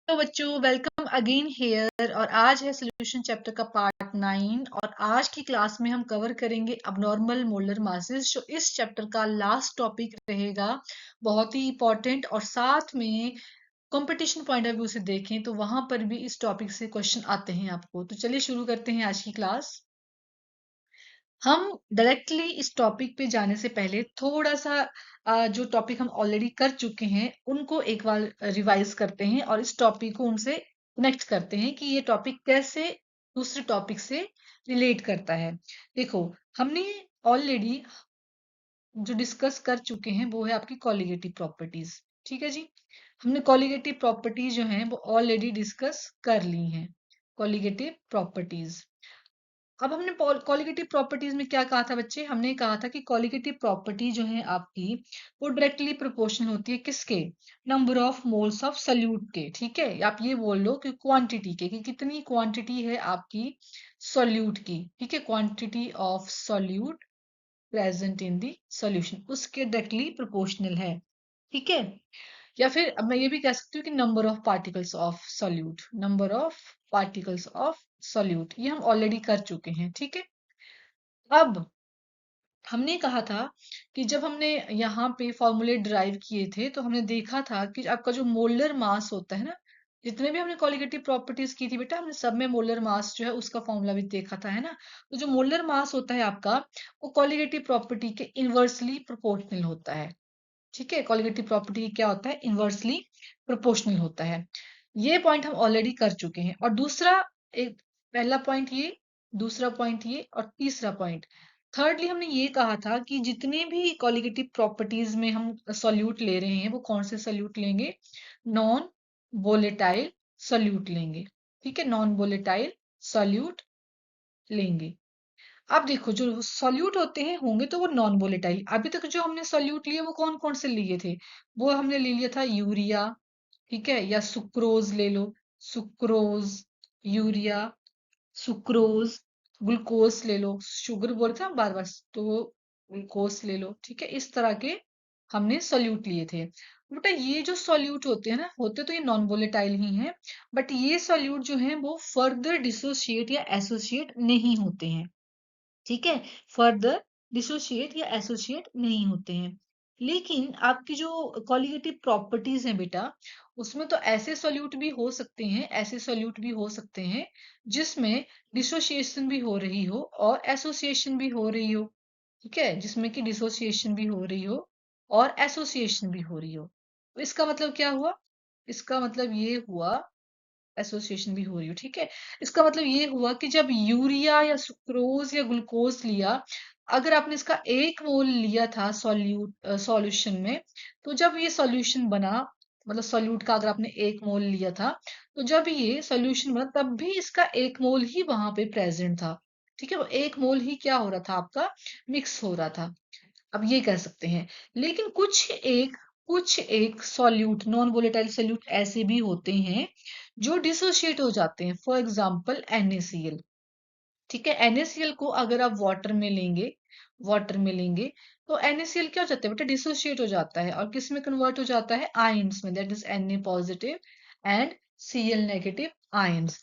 तो बच्चों welcome again here. और आज है सोल्यूशन चैप्टर का पार्ट 9 और आज की क्लास में हम कवर करेंगे अबनॉर्मल मोलर मासेस जो इस चैप्टर का लास्ट टॉपिक रहेगा। बहुत ही इंपॉर्टेंट और साथ में कंपटीशन पॉइंट ऑफ व्यू से देखें तो वहां पर भी इस टॉपिक से क्वेश्चन आते हैं आपको। तो चलिए शुरू करते हैं आज की क्लास। हम डायरेक्टली इस टॉपिक पे जाने से पहले थोड़ा सा जो टॉपिक हम ऑलरेडी कर चुके हैं उनको एक बार रिवाइज करते हैं और इस टॉपिक को उनसे कनेक्ट करते हैं कि ये टॉपिक कैसे दूसरे टॉपिक से रिलेट करता है। देखो, हमने ऑलरेडी जो डिस्कस कर चुके हैं वो है आपकी कॉलिगेटिव प्रॉपर्टीज। ठीक है जी, हमने कॉलिगेटिव प्रॉपर्टीज जो हैं वो ऑलरेडी डिस्कस कर ली हैं। कॉलिगेटिव प्रॉपर्टीज, अब हमने कॉलिगेटिव प्रॉपर्टीज में क्या कहा था बच्चे? हमने कहा था कि कॉलिगेटिव प्रॉपर्टी जो है आपकी वो डायरेक्टली प्रोपोर्शनल होती है किसके? Number of moles of solute के। ठीक है, आप ये बोल लो कि क्वांटिटी के, कि कितनी क्वांटिटी है आपकी सॉल्यूट की। ठीक है, quantity of solute present in the solution उसके डायरेक्टली प्रोपोर्शनल है। ठीक है, या फिर अब मैं ये भी कह सकती हूँ कि number of particles of solute, number of particles of solute, ये हम ऑलरेडी कर चुके हैं। ठीक है, अब हमने कहा था कि जब हमने यहाँ पे फॉर्मूले ड्राइव किए थे तो हमने देखा था कि आपका जो मोलर मास होता है ना, जितने भी हमने कॉलिगेटिव प्रॉपर्टीज की थी बेटा, हमने सब में मोलर मास जो है उसका फॉर्मूला भी देखा था, है ना। तो जो मोलर मास होता है आपका वो कॉलिगेटिव प्रॉपर्टी के इनवर्सली प्रोपोर्शनल होता है। ठीक है, कॉलिगेटिव प्रॉपर्टी क्या होता है? इनवर्सली प्रोपोर्शनल होता है। ये पॉइंट हम ऑलरेडी कर चुके हैं। और दूसरा, एक पहला पॉइंट ये, दूसरा पॉइंट ये और तीसरा पॉइंट, थर्डली हमने ये कहा था कि जितने भी कॉलिगेटिव प्रॉपर्टीज में हम सॉल्यूट ले रहे हैं वो कौन से सॉल्यूट लेंगे? नॉन वोलेटाइल सॉल्यूट लेंगे। ठीक है, नॉन वोलेटाइल सॉल्यूट लेंगे। अब देखो, जो सॉल्यूट होते हैं होंगे तो वो नॉन वोलेटाइल। अभी तक जो हमने सॉल्यूट लिए वो कौन कौन से लिए थे? वो हमने ले लिया था यूरिया, ठीक है, या सुक्रोज ले लो, सुक्रोज, यूरिया, सुक्रोज, ग्लूकोज ले लो, शुगर बोल रहे थे हम बार बार, तो वो ग्लूकोज ले लो। ठीक है, इस तरह के हमने सॉल्यूट लिए थे। बेटा ये जो सॉल्यूट होते हैं ना, होते तो ये नॉन वोलेटाइल ही हैं, बट ये सॉल्यूट जो है वो फर्दर डिसोशिएट या एसोसिएट नहीं होते हैं। ठीक है, फर्दर डिसोशिएट या एसोसिएट नहीं होते हैं। लेकिन आपकी जो कॉलिगेटिव प्रॉपर्टीज हैं बेटा, उसमें तो ऐसे सॉल्यूट भी हो सकते हैं, ऐसे सॉल्यूट भी हो सकते हैं जिसमें डिसोसिएशन भी हो रही हो और एसोसिएशन भी हो रही हो। ठीक है, जिसमें कि डिसोसिएशन भी हो रही हो और एसोसिएशन भी हो रही हो। तो इसका मतलब क्या हुआ? इसका मतलब ये हुआ, एसोसिएशन भी हो रही हो। ठीक है, इसका मतलब ये हुआ कि जब यूरिया या सुक्रोज या ग्लूकोज लिया, अगर आपने इसका 1 मोल लिया था सॉल्यूशन में, तो जब ये सॉल्यूशन बना, मतलब सॉल्यूट का अगर आपने 1 मोल लिया था, तो जब ये सॉल्यूशन बना तब भी इसका 1 मोल ही वहां पे प्रेजेंट था। ठीक है, वो 1 मोल ही क्या हो रहा था आपका? मिक्स हो रहा था। अब ये कह सकते हैं। लेकिन कुछ एक सॉल्यूट, नॉन वोलेटाइल सॉल्यूट ऐसे भी होते हैं जो डिसोशिएट हो जाते हैं। For example NaCl। ठीक है, NaCl को अगर आप वाटर में लेंगे तो NaCl क्या हो जाता है बेटा? डिसोशिएट हो जाता है और किस में कन्वर्ट हो जाता है? आयंस में, that is Na positive and Cl negative ions.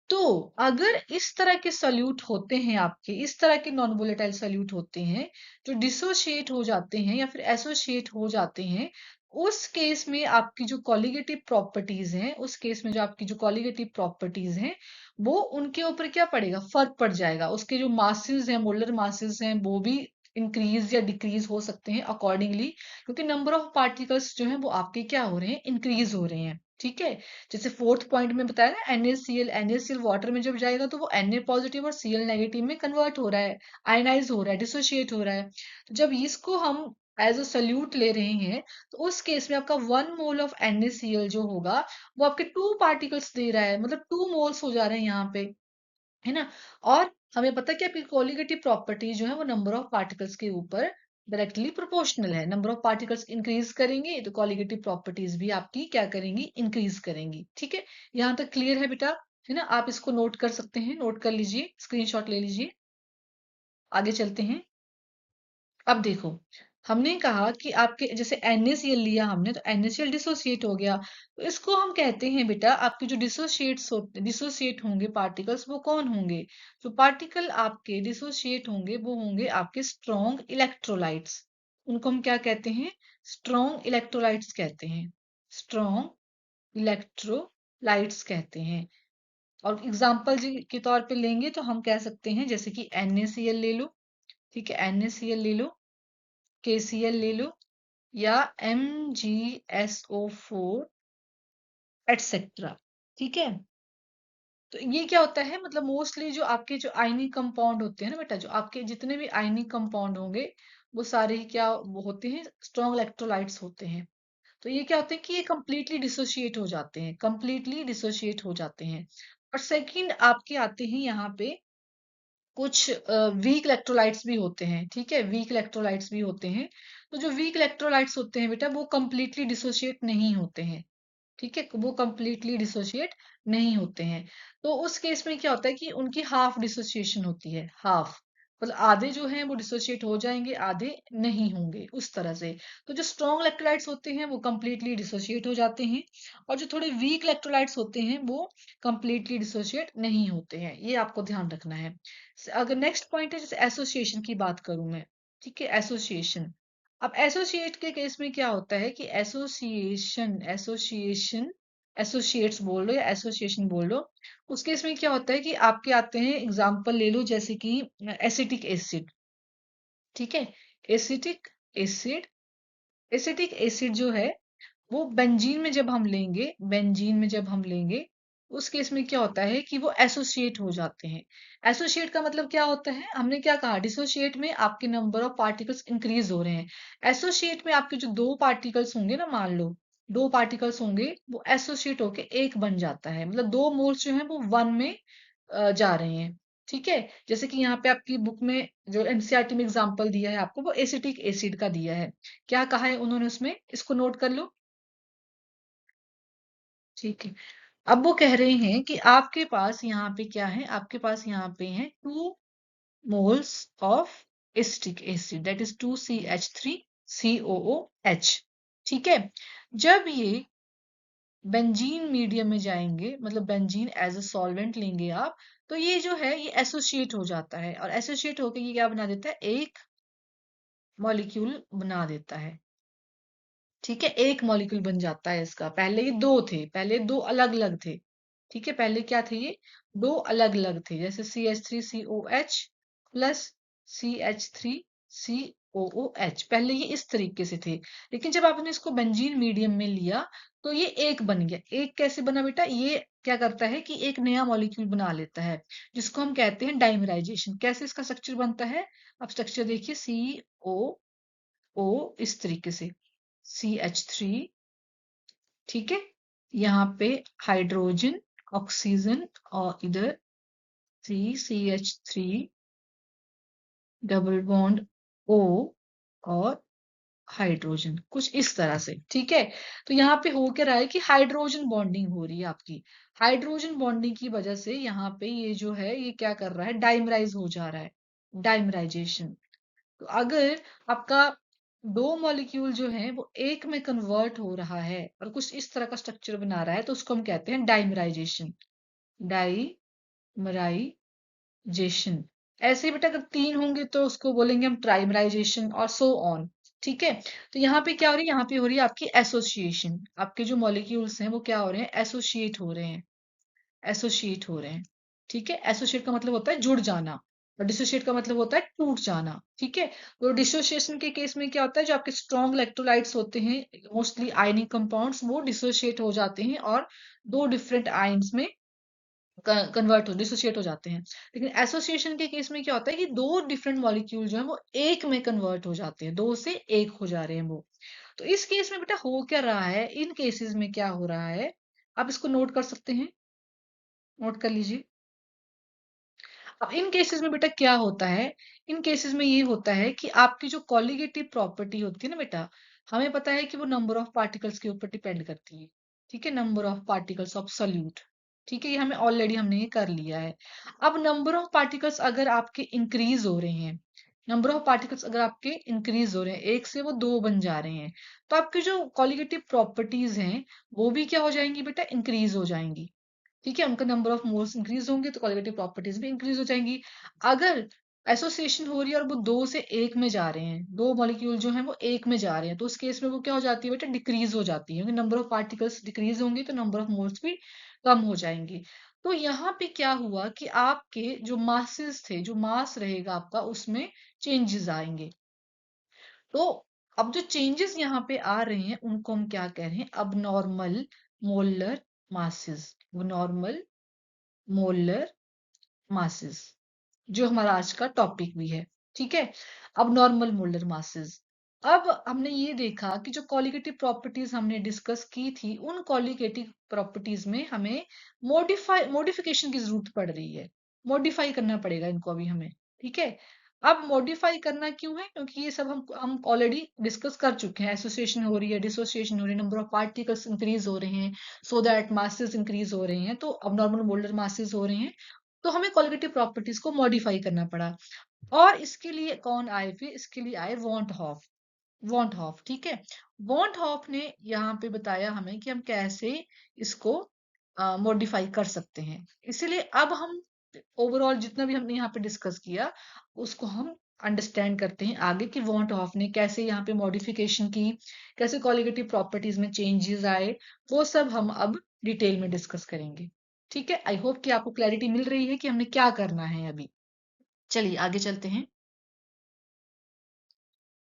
तो अगर इस तरह के सॉल्यूट होते हैं आपके, इस तरह के नॉन वोलेटाइल सॉल्यूट होते हैं जो डिसोशिएट हो जाते हैं या फिर एसोसिएट हो जाते हैं, उस केस में आपकी जो कॉलिगेटिव प्रॉपर्टीज हैं, उस केस में जो आपकी जो कॉलिगेटिव प्रॉपर्टीज हैं वो उनके ऊपर क्या पड़ेगा? फर्क पड़ जाएगा। उसके जो मासेस हैं, मोलर मासेस हैं, वो भी इंक्रीज या डिक्रीज हो सकते हैं अकॉर्डिंगली, क्योंकि नंबर ऑफ पार्टिकल्स जो हैं वो आपके क्या हो रहे हैं? इंक्रीज हो रहे हैं। ठीक है, जैसे फोर्थ पॉइंट में बताया ना, NaCl वाटर में जब जाएगा तो वो Na पॉजिटिव और Cl नेगेटिव में कन्वर्ट हो रहा है, आयनाइज हो रहा है, डिसोशिएट हो रहा है। तो जब इसको हम एज अ सोल्यूट ले रहे हैं तो उस केस में आपका 1 मोल ऑफ NaCl जो होगा वो आपके 2 पार्टिकल्स दे रहा है, मतलब 2 मोल्स हो जा रहे हैं यहाँ पे, है ना। और हमें पता है कि आपकी कोलिगेटिव प्रॉपर्टी जो है वो नंबर ऑफ पार्टिकल्स के ऊपर डायरेक्टली प्रोपोर्शनल है। नंबर ऑफ पार्टिकल्स इंक्रीज करेंगे तो कोलिगेटिव प्रॉपर्टीज भी आपकी क्या करेंगी? इंक्रीज करेंगी। ठीक है, यहाँ तक क्लियर है बेटा? है ना, आप इसको नोट कर सकते हैं, नोट कर लीजिए, स्क्रीनशॉट ले लीजिए। आगे चलते हैं। अब देखो, हमने कहा कि आपके जैसे NaCl लिया हमने, तो NaCl डिसोसिएट हो गया, तो इसको हम कहते हैं बेटा आपके जो डिसोसिएट होंगे पार्टिकल्स, वो कौन होंगे? जो पार्टिकल आपके डिसोसिएट होंगे वो होंगे आपके स्ट्रॉन्ग इलेक्ट्रोलाइट्स। उनको हम क्या कहते हैं? स्ट्रॉन्ग इलेक्ट्रोलाइट्स कहते हैं। स्ट्रॉन्ग इलेक्ट्रोलाइट्स कहते हैं। और एग्जाम्पल के तौर पे लेंगे तो हम कह सकते हैं जैसे कि NaCl ले लो, ठीक है, NaCl ले लो, KCl ले लो, या MgSO4 एटसेट्रा, ठीक है। तो ये क्या होता है, मतलब मोस्टली जो आपके जो आयनिक कंपाउंड होते हैं ना बेटा, जो आपके जितने भी आयनिक कंपाउंड होंगे वो सारे ही क्या वो होते हैं? स्ट्रॉन्ग इलेक्ट्रोलाइट्स होते हैं। तो ये क्या होते हैं कि ये कंप्लीटली डिसोशिएट हो जाते हैं, कंप्लीटली डिसोशिएट हो जाते हैं। और सेकंड आपके आते हैं यहाँ पे कुछ वीक इलेक्ट्रोलाइट्स भी होते हैं, ठीक है, वीक इलेक्ट्रोलाइट्स भी होते हैं। तो जो वीक इलेक्ट्रोलाइट्स होते हैं बेटा वो कंप्लीटली डिसोशिएट नहीं होते हैं, ठीक है, वो कंप्लीटली डिसोशिएट नहीं होते हैं। तो उस केस में क्या होता है कि उनकी हाफ डिसोसिएशन होती है, हाफ, मतलब आधे जो हैं वो डिसोशिएट हो जाएंगे, आधे नहीं होंगे, उस तरह से। तो जो स्ट्रॉन्ग इलेक्ट्रोलाइट्स होते हैं वो कंप्लीटली डिसोशिएट हो जाते हैं, और जो थोड़े वीक इलेक्ट्रोलाइट्स होते हैं वो कंप्लीटली डिसोशिएट नहीं होते हैं, ये आपको ध्यान रखना है। अगर नेक्स्ट पॉइंट है, जैसे एसोसिएशन की बात करूं मैं, ठीक है, एसोसिएशन। अब एसोसिएट के केस में क्या होता है कि एसोसिएशन एसोसिएट्स बोल लो या एसोसिएशन बोल लो, उस केस में क्या होता है कि आपके आते हैं, एग्जांपल ले लो जैसे कि एसिटिक एसिड, ठीक है, एसिटिक एसिड। एसिटिक एसिड जो है वो बेंजीन में जब हम लेंगे, बेंजीन में जब हम लेंगे, उस केस में क्या होता है कि वो एसोसिएट हो जाते हैं। एसोसिएट का मतलब क्या होता है? हमने क्या कहा, डिसोसिएट में आपके नंबर ऑफ पार्टिकल्स इंक्रीज हो रहे हैं। एसोसिएट में आपके जो दो पार्टिकल्स होंगे ना, मान लो दो पार्टिकल्स होंगे, वो एसोसिएट होके एक बन जाता है, मतलब दो मोल्स जो है वो वन में जा रहे हैं, ठीक है। जैसे कि यहाँ पे आपकी बुक में जो एनसीईआरटी में एग्जांपल दिया है आपको, वो एसिटिक एसिड का दिया है। क्या कहा है उन्होंने उसमें, इसको नोट कर लो, ठीक है। अब वो कह रहे हैं कि आपके पास यहाँ पे क्या है, आपके पास यहाँ पे है 2 moles of acetic acid, that is 2CH3COOH, ठीक है। जब ये बेंजीन मीडियम में जाएंगे, मतलब बेंजीन एज अ सॉल्वेंट लेंगे आप, तो ये जो है ये एसोसिएट हो जाता है, और एसोसिएट होकर ये क्या बना देता है, एक मॉलिक्यूल बना देता है, ठीक है, एक मॉलिक्यूल बन जाता है इसका। पहले ये दो थे, पहले दो अलग अलग थे, ठीक है, पहले क्या थे ये, दो अलग अलग थे, जैसे CH3COH प्लस CH3COOH, पहले ये इस तरीके से थे। लेकिन जब आपने इसको बेंजीन मीडियम में लिया तो ये एक बन गया। एक कैसे बना बेटा, ये क्या करता है कि एक नया मॉलिक्यूल बना लेता है, जिसको हम कहते हैं डाइमराइजेशन। कैसे इसका स्ट्रक्चर बनता है, आप स्ट्रक्चर देखिए, COO इस तरीके से, CH3, ठीक है, यहाँ पे हाइड्रोजन, ऑक्सीजन, और इधर 3CH3 डबल बॉन्ड O, और हाइड्रोजन, कुछ इस तरह से, ठीक है। तो यहाँ पे हो क्या रहा है कि हाइड्रोजन बॉन्डिंग हो रही है आपकी। हाइड्रोजन बॉन्डिंग की वजह से यहाँ पे ये जो है ये क्या कर रहा है, डाइमराइज हो जा रहा है, डाइमराइजेशन। तो अगर आपका दो मॉलिक्यूल जो है वो एक में कन्वर्ट हो रहा है और कुछ इस तरह का स्ट्रक्चर बना रहा है, तो उसको हम कहते हैं डाइमराइजेशन, डाइमराइजेशन। ऐसे ही बेटा अगर तीन होंगे तो उसको बोलेंगे हम ट्राइमराइजेशन, और सो ऑन, ठीक है। तो यहाँ पे क्या हो रही है, यहाँ पे हो रही है आपकी एसोसिएशन, आपके जो मॉलिक्यूल्स हैं वो क्या हो रहे हैं, एसोसिएट हो रहे हैं, एसोसिएट हो रहे हैं, ठीक है। एसोसिएट का मतलब होता है जुड़ जाना, और डिसोसिएट का मतलब होता है टूट जाना, ठीक है। तो डिसोसिएशन के केस में क्या होता है, जो आपके स्ट्रॉन्ग इलेक्ट्रोलाइट्स होते हैं, मोस्टली आयनिक कंपाउंड्स, वो डिसोसिएट हो जाते हैं और दो डिफरेंट आयन्स में कन्वर्ट हो, डिसोसिएट हो जाते हैं। लेकिन एसोसिएशन के केस में क्या होता है कि दो डिफरेंट मॉलिक्यूल जो है वो एक में कन्वर्ट हो जाते हैं, दो से एक हो जा रहे हैं वो। तो इस केस में बेटा हो क्या रहा है, इन केसेस में क्या हो रहा है, आप इसको नोट कर सकते हैं, नोट कर लीजिए। अब इन केसेस में बेटा क्या होता है, इन केसेस में ये होता है कि आपकी जो कॉलिगेटिव प्रॉपर्टी होती है ना बेटा, हमें पता है कि वो नंबर ऑफ पार्टिकल्स के ऊपर डिपेंड करती है, ठीक है, number of particles of solute, ठीक है, ये हमें ऑलरेडी हमने ये कर लिया है। अब नंबर ऑफ पार्टिकल्स अगर आपके इंक्रीज हो रहे हैं, नंबर ऑफ पार्टिकल्स अगर आपके इंक्रीज हो रहे हैं, एक से वो दो बन जा रहे हैं, तो आपकी जो कॉलिगेटिव प्रॉपर्टीज हैं वो भी क्या हो जाएंगी बेटा, इंक्रीज हो जाएंगी। ठीक है, उनका नंबर ऑफ मोल्स इंक्रीज होंगे तो कॉलिगेटिव प्रॉपर्टीज भी इंक्रीज हो जाएंगी। अगर एसोसिएशन हो रही है और वो दो से एक में जा रहे हैं, दो मॉलिक्यूल जो हैं वो एक में जा रहे हैं, तो उस केस में वो क्या हो जाती है बेटा, डिक्रीज हो जाती है, क्योंकि नंबर ऑफ पार्टिकल्स डिक्रीज होंगे तो नंबर ऑफ मोल्स भी कम हो जाएंगी। तो यहाँ पे क्या हुआ कि आपके जो मासेस थे, जो मास रहेगा आपका, उसमें चेंजेस आएंगे। तो अब जो चेंजेस यहाँ पे आ रहे हैं उनको हम क्या कह रहे हैं, अब normal molar masses, normal molar masses, जो हमारा आज का टॉपिक भी है। ठीक है, अब नॉर्मल मोलर मासेस। अब हमने ये देखा कि जो कॉलिगेटिव प्रॉपर्टीज हमने डिस्कस की थी, उन कॉलिगेटिव प्रॉपर्टीज में हमें मॉडिफिकेशन की जरूरत पड़ रही है, मॉडिफाई करना पड़ेगा इनको अभी हमें। ठीक है, अब मॉडिफाई करना क्यों है, क्योंकि ये सब हम ऑलरेडी डिस्कस कर चुके हैं। एसोसिएशन हो रही है, डिसोसिएशन हो रही है, नंबर ऑफ पार्टिकल्स इंक्रीज हो रहे हैं, सो दैट मासेस इंक्रीज हो रहे हैं, तो अब नॉर्मल मोलर मासेस हो रहे हैं, तो हमें क्वालिटेटिव प्रॉपर्टीज को मॉडिफाई करना पड़ा। और इसके लिए कौन आए, फिर इसके लिए आए वॉन्ट हॉफ। वॉन्ट हॉफ, ठीक है, वॉन्ट हॉफ ने यहाँ पे बताया हमें कि हम कैसे इसको मॉडिफाई कर सकते हैं। इसीलिए अब हम ओवरऑल जितना भी हमने यहाँ पे डिस्कस किया उसको हम अंडरस्टैंड करते हैं आगे, कि वॉन्ट हॉफ ने कैसे यहाँ पे मॉडिफिकेशन की, कैसे क्वालिटेटिव प्रॉपर्टीज में चेंजेस आए, वो सब हम अब डिटेल में डिस्कस करेंगे। ठीक है, आई होप कि आपको क्लैरिटी मिल रही है कि हमने क्या करना है अभी। चलिए आगे चलते हैं।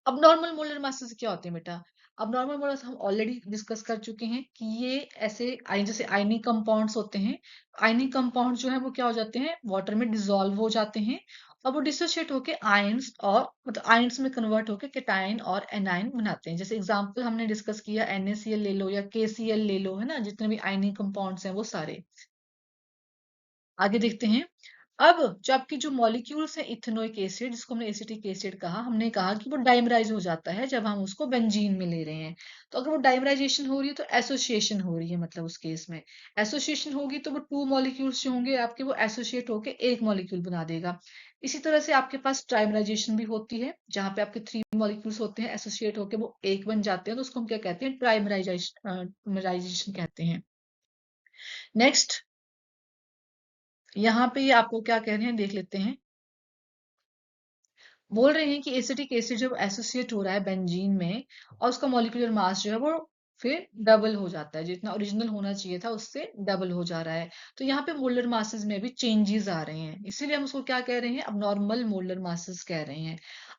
अब नॉर्मल मोलर मासेस क्या होते हैं बेटा, अब नॉर्मल मोलर हम ऑलरेडी डिस्कस कर चुके हैं कि ये ऐसे जैसे आयनिक कंपाउंड्स होते हैं। आयनिक कंपाउंड जो है वो क्या हो जाते हैं, वाटर में डिसॉल्व हो जाते हैं, और वो डिसोशिएट होके आयंस, और मतलब आयंस में कन्वर्ट होके केटायन और एनायन बनाते हैं। जैसे एग्जांपल हमने डिस्कस किया, NaCl ले लो या KCl ले लो, है ना, जितने भी आयनिक कंपाउंड्स हैं वो सारे। आगे देखते हैं। अब जो आपकी जो मॉलिक्यूल्स है इथेनोइक एसिड, जिसको हमने एसिटिक एसिड कहा, हमने कहा कि वो डाइमराइज हो जाता है जब हम उसको बेंजीन में ले रहे हैं। तो अगर वो डाइमराइजेशन हो रही है तो एसोसिएशन हो रही है, मतलब उस केस में एसोसिएशन होगी तो वो टू मॉलिक्यूल्स जो होंगे आपके, वो एसोसिएट होके एक मॉलिक्यूल बना देगा। इसी तरह से आपके पास ट्राइमराइजेशन भी होती है, जहां पे आपके थ्री मॉलिक्यूल्स होते हैं, एसोसिएट होके वो एक बन जाते हैं, तो उसको हम क्या कहते हैं, ट्राइमराइजेशन कहते हैं। नेक्स्ट, यहाँ पे ये आपको क्या कह रहे हैं देख लेते हैं। बोल रहे हैं कि एसिटिक एसिड जब एसोसिएट हो रहा है बेंजीन में, और उसका मॉलिक्यूलर मास जो है वो फिर डबल हो जाता है, जितना ओरिजिनल होना चाहिए था उससे डबल हो जा रहा है। तो यहाँ पे मोलर मासेस में भी चेंजेस आ रहे हैं, इसीलिए हम उसको क्या कह रहे हैं, अब नॉर्मल मोलर मासेस कह रहे हैं।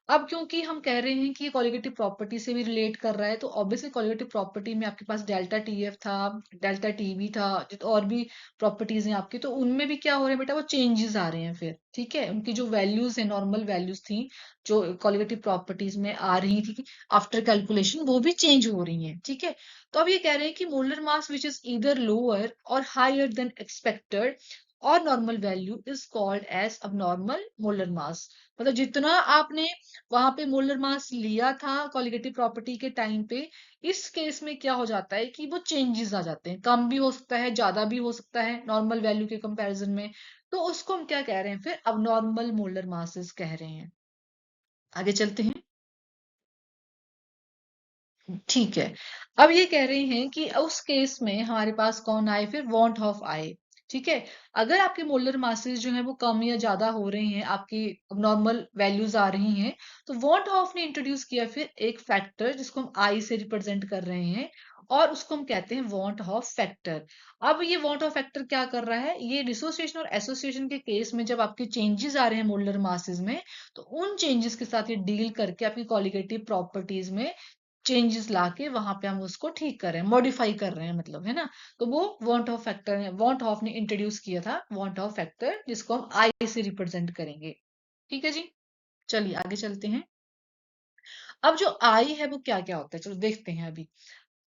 अब क्योंकि हम कह रहे हैं कि ये कॉलिगेटिव प्रॉपर्टी से भी रिलेट कर रहा है, तो ऑब्वियसली कॉलिगेटिव प्रॉपर्टी में आपके पास डेल्टा TF था, डेल्टा TB था, और भी प्रॉपर्टीज हैं आपकी, तो उनमें भी क्या हो रहा है बेटा, वो चेंजेस आ रहे हैं फिर। ठीक है, उनकी जो वैल्यूज है, नॉर्मल वैल्यूज थी जो क्वालिटेटिव प्रॉपर्टीज में आ रही थी आफ्टर कैलकुलेशन, वो भी चेंज हो रही हैं। ठीक है, तो अब ये कह रहे हैं कि molar mass which is either lower or higher than expected और normal value is called as abnormal molar mass. मतलब जितना आपने वहां पे मोलर मास लिया था क्वालिटेटिव प्रॉपर्टी के टाइम पे, इस केस में क्या हो जाता है कि वो चेंजेस आ जाते हैं, कम भी हो सकता है, ज्यादा भी हो सकता है नॉर्मल वैल्यू के कंपैरिजन में। तो उसको हम क्या कह रहे हैं, फिर अब नॉर्मल मोलर मासेस कह रहे हैं। आगे चलते हैं। ठीक है, अब ये कह रहे हैं कि उस केस में हमारे पास कौन आए, फिर वॉन्ट ऑफ आए। ठीक है, अगर आपके मोलर मासेस जो है वो कम या ज्यादा हो रहे हैं, आपकी नॉर्मल वैल्यूज आ रही हैं, तो वॉन्ट ऑफ ने इंट्रोड्यूस किया फिर एक फैक्टर जिसको हम आई से रिप्रेजेंट कर रहे हैं, और उसको हम कहते हैं वॉन्ट ऑफ फैक्टर। अब ये वॉन्ट ऑफ फैक्टर क्या कर रहा है, ये डिसोसिएशन और एसोसिएशन के केस में जब आपके चेंजेस आ रहे हैं मोलर मासेस में, तो उन चेंजेस के साथ ये डील करके आपकी कॉलिगेटिव प्रॉपर्टीज में चेंजेस लाके वहां पे हम उसको ठीक कर रहे हैं, मॉडिफाई कर रहे हैं, मतलब, है ना। तो वो वॉन्ट ऑफ फैक्टर है, वॉन्ट ऑफ ने इंट्रोड्यूस किया था वॉन्ट ऑफ फैक्टर, जिसको हम आई से रिप्रेजेंट करेंगे। ठीक है जी, चलिए आगे चलते हैं। अब जो आई है वो क्या क्या होता है, चलो देखते हैं अभी।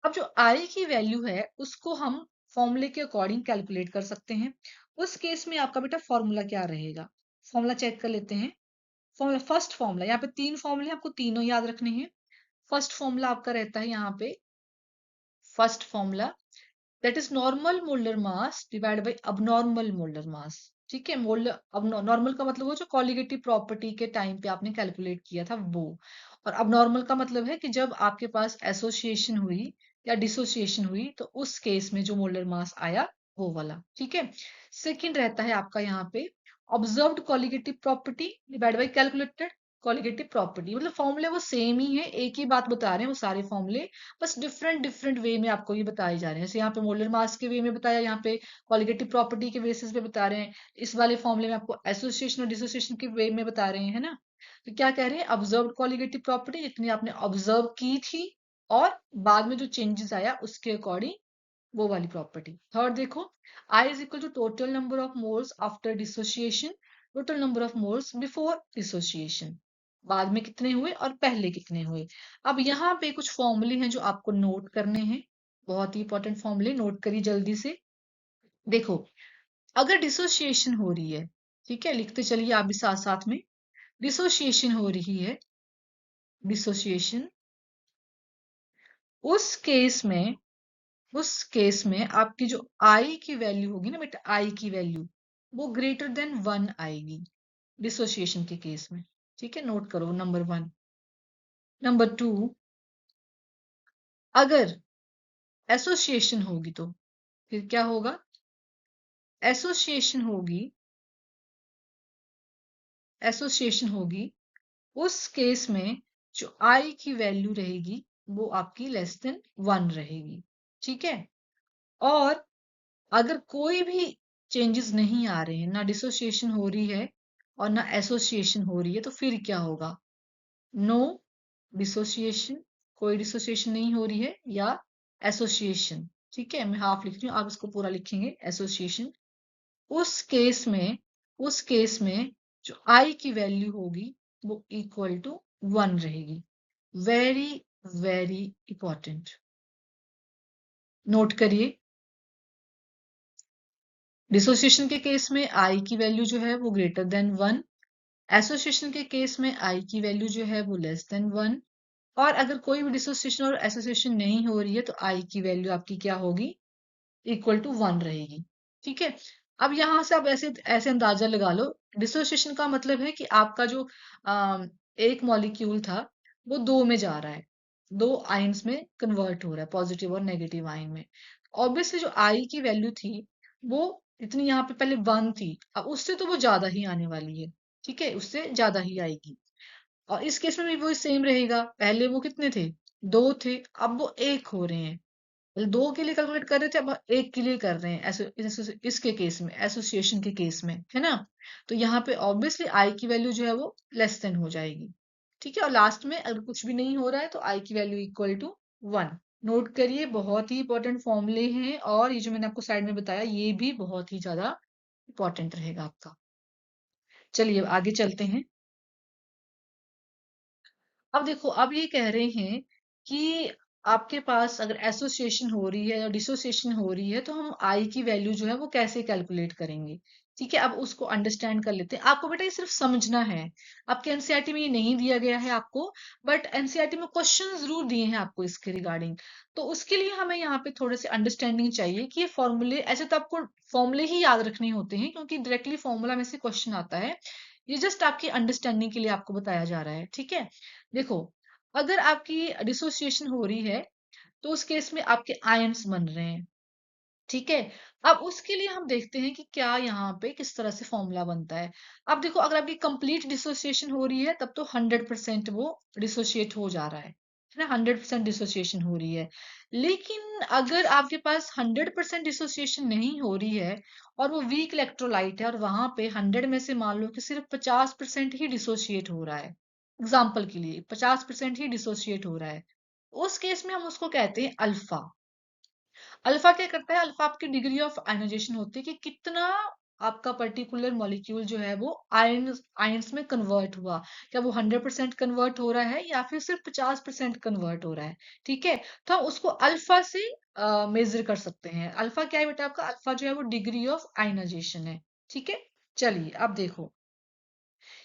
अब जो आई की वैल्यू है उसको हम फॉर्मूले के अकॉर्डिंग कैलकुलेट कर सकते हैं। उस केस में आपका बेटा फॉर्मूला क्या रहेगा, फॉर्मूला चेक कर लेते हैं। फॉर्मूला, फर्स्ट फॉर्मूला, यहाँ पे तीन फॉर्मूले आपको तीनों याद रखने हैं। फर्स्ट फॉर्मूला आपका रहता है यहाँ पे, first formula, that is normal molar mass divided by abnormal molar mass। ठीक है, मोलर अब नॉर्मल का मतलब वो जो कॉलिगेटिव प्रॉपर्टी के टाइम पे आपने कैलकुलेट किया था वो, और अब नॉर्मल का मतलब है कि जब आपके पास एसोसिएशन हुई या डिसोसिएशन हुई तो उस केस में जो मोलर मास आया वो वाला। ठीक है, सेकंड रहता है आपका यहाँ पे observed colligative property divide by calculated colligative property. मतलब फॉर्मूले वो सेम ही है, एक ही बात बता रहे हैं वो सारे फॉर्मूले, बस डिफरेंट डिफरेंट वे में आपको ये बताए जा रहे हैं। जैसे यहाँ पे मोलर मास के वे में बताया, यहाँ पे कॉलिगेटिव प्रॉपर्टी के बेसिस पे बता रहे हैं, इस वाले फॉर्मूले में आपको एसोसिएशन और डिसोसिएशन के वे में बता रहे हैं, है ना। तो क्या कह रहे हैं, ऑब्जर्व्ड कॉलिगेटिव प्रॉपर्टी जितनी आपने ऑब्जर्व की थी और बाद में जो चेंजेस आया उसके अकॉर्डिंग वो वाली प्रॉपर्टी। थर्ड देखो, I is equal to total number of moles after dissociation, total number of moles before dissociation। बाद में कितने हुए और पहले कितने हुए। अब यहाँ पे कुछ फॉर्मूले हैं जो आपको नोट करने हैं, बहुत ही इंपॉर्टेंट फॉर्मूले, नोट करिए जल्दी से। देखो, अगर डिसोसिएशन हो रही है, ठीक है, लिखते चलिए आप भी साथ साथ में, डिसोसिएशन हो रही है, डिसोसिएशन, उस केस में आपकी जो आई की वैल्यू होगी ना बेटा, आई की वैल्यू वो ग्रेटर देन 1 आएगी डिसोसिएशन के केस में। ठीक है, नोट करो नंबर 1। नंबर 2, अगर एसोसिएशन होगी तो फिर क्या होगा, एसोसिएशन होगी, उस केस में जो आई की वैल्यू रहेगी वो आपकी लेस देन 1 रहेगी। ठीक है, और अगर कोई भी चेंजेस नहीं आ रहे हैं, ना डिसोसिएशन हो रही है और ना एसोसिएशन हो रही है, तो फिर क्या होगा, नो डिसोसिएशन, कोई डिसोसिएशन नहीं हो रही है, या एसोसिएशन। ठीक है, मैं हाफ लिख रही हूँ, आप इसको पूरा लिखेंगे, एसोसिएशन। उस केस में जो आई की वैल्यू होगी वो इक्वल टू 1 रहेगी। वेरी वेरी इंपॉर्टेंट, नोट करिए। डिसोसिएशन के केस में आई की वैल्यू जो है वो ग्रेटर देन 1, एसोसिएशन के केस में आई की वैल्यू जो है वो लेस देन 1, और अगर कोई भी डिसोसिएशन और एसोसिएशन नहीं हो रही है तो आई की वैल्यू आपकी क्या होगी, इक्वल टू 1 रहेगी। ठीक है, अब यहां से आप ऐसे ऐसे अंदाजा लगा लो, डिसोसिएशन का मतलब है कि आपका जो एक मॉलिक्यूल था वो दो में जा रहा है, दो आयंस में कन्वर्ट हो रहा है, पॉजिटिव और नेगेटिव आयन में। ऑब्वियसली जो आई की वैल्यू थी वो इतनी यहाँ पे पहले 1 थी, अब उससे तो वो ज्यादा ही आने वाली है। ठीक है, उससे ज्यादा ही आएगी, और इस केस में भी वो सेम रहेगा, पहले वो कितने थे, 2 थे, अब वो 1 हो रहे हैं। मतलब 2 के लिए कैलकुलेट कर रहे थे, अब 1 के लिए कर रहे हैं, ऐसे इसके केस में, एसोसिएशन के केस में, है ना। तो यहाँ पे ऑब्वियसली आई की वैल्यू जो है वो लेस देन हो जाएगी। ठीक है, और लास्ट में अगर कुछ भी नहीं हो रहा है तो आई की वैल्यू इक्वल टू 1। नोट करिए, बहुत ही इंपॉर्टेंट फॉर्मूले हैं, और ये जो मैंने आपको साइड में बताया ये भी बहुत ही ज्यादा इंपॉर्टेंट रहेगा आपका। चलिए आगे चलते हैं। अब देखो, अब ये कह रहे हैं कि आपके पास अगर एसोसिएशन हो रही है या डिसोसिएशन हो रही है तो हम आई की वैल्यू जो है वो कैसे कैलकुलेट करेंगे। ठीक है, अब उसको अंडरस्टैंड कर लेते हैं। आपको बेटा ये सिर्फ समझना है, आपके एनसीईआरटी में ये नहीं दिया गया है आपको, बट एनसीईआरटी में क्वेश्चन जरूर दिए हैं आपको इसके रिगार्डिंग। तो उसके लिए हमें यहाँ पे थोड़े से अंडरस्टैंडिंग चाहिए कि ये फॉर्मूले, ऐसे तो आपको फॉर्मूले ही याद रखने होते हैं क्योंकि डायरेक्टली फॉर्मूला में से क्वेश्चन आता है, ये जस्ट आपकी अंडरस्टैंडिंग के लिए आपको बताया जा रहा है। ठीक है, देखो, अगर आपकी डिसोसिएशन हो रही है तो उस केस में आपके आयंस बन रहे हैं। ठीक है, अब उसके लिए हम देखते हैं कि क्या यहाँ पे किस तरह से फॉर्मूला बनता है। अब देखो, अगर आपकी कंप्लीट डिसोसिएशन हो रही है तब तो 100% वो डिसोसिएट हो जा रहा है ना, 100% डिसोसिएशन हो रही है। लेकिन अगर आपके पास 100% डिसोसिएशन नहीं हो रही है और वो वीक इलेक्ट्रोलाइट है और वहां पे 100 में से मान लो कि सिर्फ 50% ही डिसोसिएट हो रहा है, एग्जाम्पल के लिए 50% ही डिसोसिएट हो रहा है, उस केस में हम उसको कहते हैं अल्फा। अल्फा क्या करता है, अल्फा आपकी डिग्री ऑफ आयनाइजेशन होती है कि कितना आपका पर्टिकुलर मॉलिक्यूल जो है वो आयंस में कन्वर्ट हुआ, क्या वो 100% कन्वर्ट हो रहा है या फिर सिर्फ 50% कन्वर्ट हो रहा है। ठीक है, तो हम उसको अल्फा से मेजर कर सकते हैं। अल्फा क्या है बेटा, आपका अल्फा जो है वो डिग्री ऑफ आयनाइजेशन है। ठीक है, चलिए अब देखो,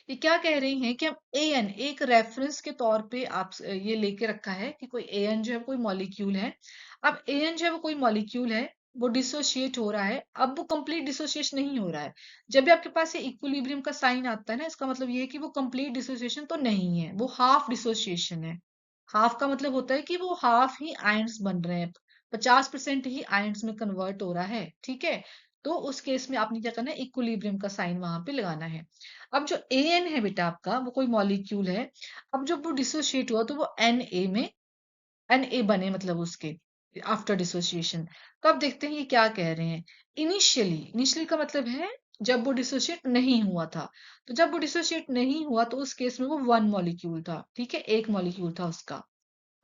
ये क्या कह रही हैं कि हम एन एक रेफरेंस के तौर पे आप ये लेके रखा है कि कोई एन जो है कोई मॉलिक्यूल है। अब एन जो है वो कोई मॉलिक्यूल है वो डिसोशिएट हो रहा है। अब वो कंप्लीट डिसोसिएशन नहीं हो रहा है। जब भी आपके पास ये इक्विलिब्रियम का साइन आता है ना, इसका मतलब ये है कि वो कंप्लीट डिसोसिएशन तो नहीं है, वो हाफ डिसोसिएशन है। हाफ का मतलब होता है कि वो हाफ ही आयंस बन रहे हैं, 50% ही आयंस में कन्वर्ट हो रहा है, ठीक है। तो उस केस में आपने क्या करना है, इक्विलिब्रियम का साइन वहां पे लगाना है। अब जो एन है बेटा आपका, वो कोई मॉलिक्यूल है। अब जब वो डिसोशिएट हुआ तो वो एन ए में Na बने, मतलब उसके आफ्टर डिसोसिएशन। तो अब देखते हैं ये क्या कह रहे हैं। इनिशियली का मतलब है जब वो डिसोशिएट नहीं हुआ था। तो जब वो डिसोशिएट नहीं हुआ तो उस केस में वो वन मॉलिक्यूल था, ठीक है, एक मॉलिक्यूल था उसका।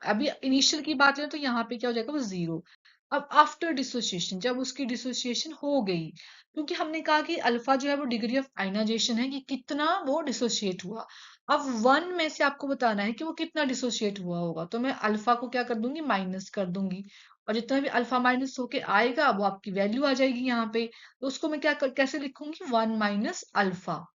अभी इनिशियल की बात करें तो यहाँ पे क्या हो जाएगा, वो जीरो। अब आफ्टर डिसोसिएशन, जब उसकी डिसोसिएशन हो गई, क्योंकि हमने कहा कि अल्फा जो है वो डिग्री ऑफ आयनाइजेशन है कि कितना वो डिसोसिएट हुआ। अब वन में से आपको बताना है कि वो कितना डिसोसिएट हुआ होगा, तो मैं अल्फा को क्या कर दूंगी, माइनस कर दूंगी। और जितना भी अल्फा माइनस होके आएगा वो आपकी वैल्यू आ जाएगी यहाँ पे। तो उसको मैं कैसे लिखूंगी, वन माइनस अल्फा,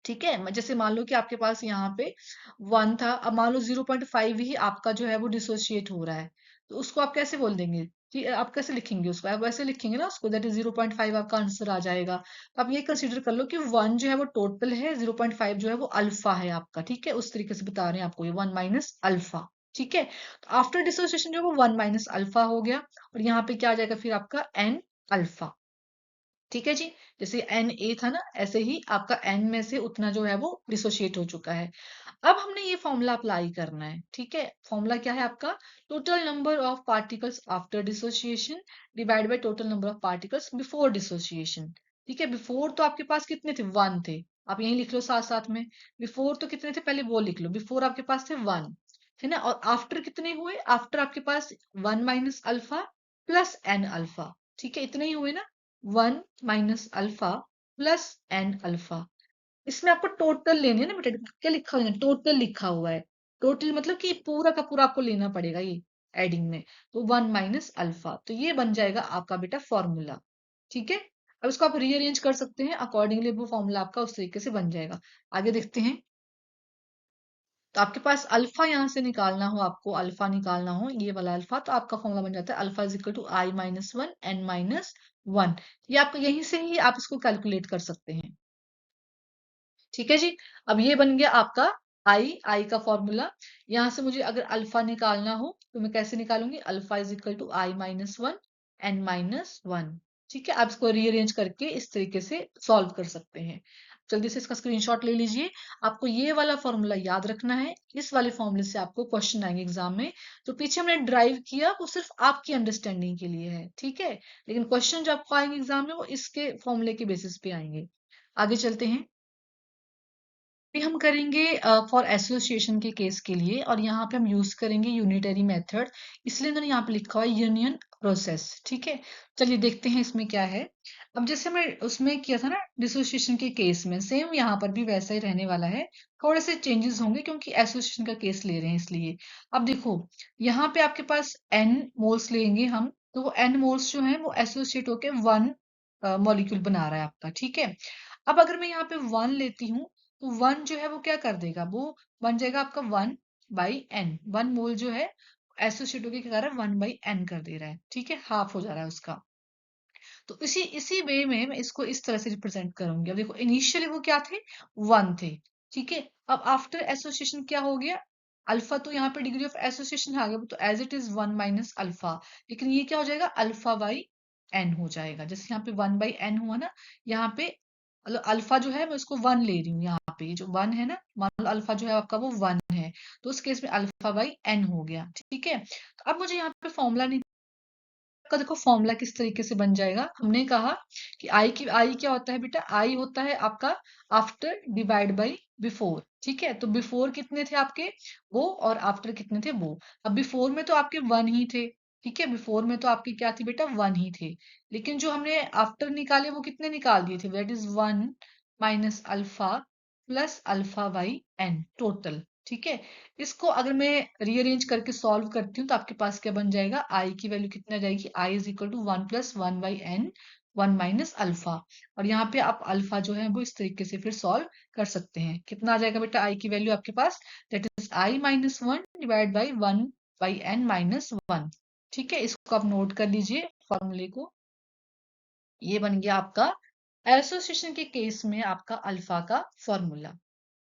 ठीक है। जैसे मान लो कि आपके पास यहाँ पे वन था, अब मान लो 0.5 ही आपका जो है वो डिसोशिएट हो रहा है। तो उसको आप कैसे बोल देंगे कि आप कैसे लिखेंगे उसको, आप वैसे लिखेंगे ना उसको, दैट इज 0.5 आपका आंसर आ जाएगा। तो आप ये कंसीडर कर लो कि वन जो है वो टोटल है, 0.5 जो है वो अल्फा है आपका, ठीक है। उस तरीके से बता रहे हैं आपको, ये वन माइनस अल्फा, ठीक है। तो आफ्टर डिसोसिएशन जो है वो वन माइनस अल्फा हो गया, और यहाँ पे क्या आ जाएगा फिर आपका एन अल्फा, ठीक है जी। जैसे एन ए था ना, ऐसे ही आपका एन में से उतना जो है वो डिसोशिएट हो चुका है। अब हमने ये फॉर्मूला अप्लाई करना है, ठीक है। फॉर्मूला क्या है आपका, total number of particles after dissociation divide by total number of particles before dissociation, ठीक है। बिफोर तो आपके पास कितने थे, वन थे। आप यही लिख लो साथ साथ में, बिफोर तो कितने थे पहले वो लिख लो, बिफोर आपके पास थे वन, है ना। और आफ्टर कितने हुए, आफ्टर आपके पास one minus alpha plus n alpha, ठीक है, इतने ही हुए ना। One minus alpha plus n alpha. इसमें आपको टोटल लेने हैं ना बेटा, क्या लिखा हुआ है, टोटल लिखा हुआ है। टोटल मतलब कि पूरा का पूरा आपको लेना पड़ेगा ये एडिंग में। तो वन माइनस अल्फा, तो ये बन जाएगा आपका बेटा फॉर्मूला, ठीक है। अब इसको आप रीअरेंज कर सकते हैं अकॉर्डिंगली, वो फॉर्मूला आपका उस तरीके से बन जाएगा। आगे देखते हैं। तो आपके पास अल्फा यहाँ से निकालना हो, आपको अल्फा निकालना हो, ये वाला अल्फा, तो आपका फॉर्मूला बन जाता है alpha is equal to I minus one n minus one. ये आपको यहीं से ही आप इसको कैलकुलेट कर सकते हैं, ठीक है जी। अब ये बन गया आपका आई का फॉर्मूला। यहां से मुझे अगर अल्फा निकालना हो तो मैं कैसे निकालूंगी, alpha is equal to I minus one n minus one, ठीक है। आप इसको रीअरेंज करके इस तरीके से सॉल्व कर सकते हैं। जल्दी से इसका स्क्रीनशॉट ले लीजिए। आपको ये वाला फॉर्मूला याद रखना है, इस वाले फॉर्मूले से आपको क्वेश्चन आएंगे एग्जाम में। जो पीछे हमने ड्राइव किया वो सिर्फ आपकी अंडरस्टैंडिंग के लिए है, ठीक है। लेकिन क्वेश्चन जो आपको आएंगे एग्जाम में वो इसके फॉर्मूले के बेसिस पे आएंगे। आगे चलते हैं। अभी हम करेंगे फॉर एसोसिएशन के केस के लिए, और यहाँ पे हम यूज करेंगे यूनिटरी मेथड, इसलिए मैंने यहाँ पे लिखा हुआ है यूनियन प्रोसेस, ठीक है। चलिए देखते हैं इसमें क्या है। अब जैसे हमने उसमें किया था ना डिसोसिएशन के केस में, सेम यहाँ पर भी वैसा ही रहने वाला है। थोड़े से चेंजेस होंगे क्योंकि एसोसिएशन का केस ले रहे हैं इसलिए। अब देखो, यहाँ पे आपके पास एन मोल्स लेंगे हम, तो वो एन मोल्स जो है वो एसोसिएट होके वन मॉलिक्यूल बना रहा है आपका, ठीक है। अब अगर मैं यहाँ पे वन लेती हूँ तो वन जो है वो क्या कर देगा, वो बन जाएगा आपका one by n. One mole जो है एसोसिएट होके क्या कर रहा है, वन बाई एन कर दे रहा है, ठीक है, हाफ हो जा रहा है उसका। तो इसी इसी वे में मैं इसको इस तरह से रिप्रेजेंट करूंगी। अब देखो इनिशियली वो क्या थे, वन थे, ठीक है। अब आफ्टर एसोसिएशन क्या हो गया, अल्फा तो यहाँ पे डिग्री ऑफ एसोसिएशन आ गया, तो as it is one minus alpha. लेकिन ये क्या हो जाएगा, अल्फा बाई एन हो जाएगा। जैसे यहाँ पे वन बाई एन हुआ ना, यहाँ पे मतलब अल्फा जो है मैं इसको वन ले रही हूँ, यहाँ पे ये जो वन है ना, मान लो अल्फा जो है आपका वो वन है, तो उस केस में अल्फा बाई एन हो गया, ठीक है। तो अब मुझे यहाँ पे फॉर्मूला का देखो फॉर्मूला किस तरीके से बन जाएगा। हमने कहा कि आई क्या होता है बेटा, आई होता है आपका आफ्टर डिवाइड बाई बिफोर, ठीक है। तो बिफोर कितने थे आपके, वो, और आफ्टर कितने थे, वो। अब बिफोर में तो आपके वन ही थे, ठीक है, बिफोर में तो आपके क्या थे बेटा, वन ही थे। लेकिन जो हमने आफ्टर निकाले वो कितने निकाल दिए थे, that is one minus alpha plus alpha by n total, ठीक है। इसको अगर मैं रीअरेंज करके सॉल्व करती हूँ तो आपके पास क्या बन जाएगा, आई की वैल्यू कितना आ जाएगी, I is equal to one plus one by n, one minus alpha. और यहाँ पे आप अल्फा जो है वो इस तरीके से फिर सॉल्व कर सकते हैं। कितना आ जाएगा बेटा आई की वैल्यू आपके पास, that is I minus one divide by one by n minus one, ठीक है। इसको आप नोट कर लीजिए फॉर्मूले को। ये बन गया आपका एसोसिएशन के केस में आपका अल्फा का फॉर्मूला।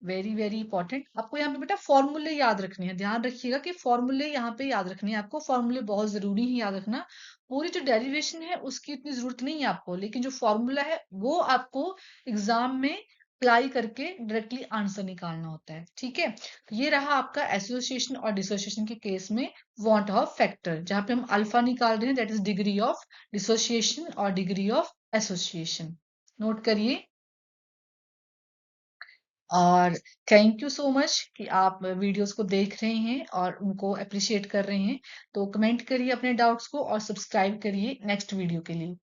वेरी वेरी इंपॉर्टेंट, आपको यहाँ पे बेटा फॉर्मूले याद रखने हैं। ध्यान रखिएगा कि फॉर्मूले यहाँ पे याद रखने हैं आपको। फॉर्मूले बहुत जरूरी है याद रखना। पूरी जो डेरिवेशन है उसकी इतनी जरूरत नहीं है आपको, लेकिन जो फॉर्मूला है वो आपको एग्जाम में अप्लाई करके डायरेक्टली आंसर निकालना होता है। ठीक है, तो ये रहा आपका एसोसिएशन और डिसोसिएशन के केस में वांट ऑफ फैक्टर, जहां पे हम अल्फा निकाल रहे हैं, that is degree of dissociation और डिग्री ऑफ एसोसिएशन। नोट करिए। और थैंक यू सो मच कि आप वीडियोस को देख रहे हैं और उनको अप्रिशिएट कर रहे हैं। तो कमेंट करिए अपने डाउट्स को और सब्सक्राइब करिए नेक्स्ट वीडियो के लिए।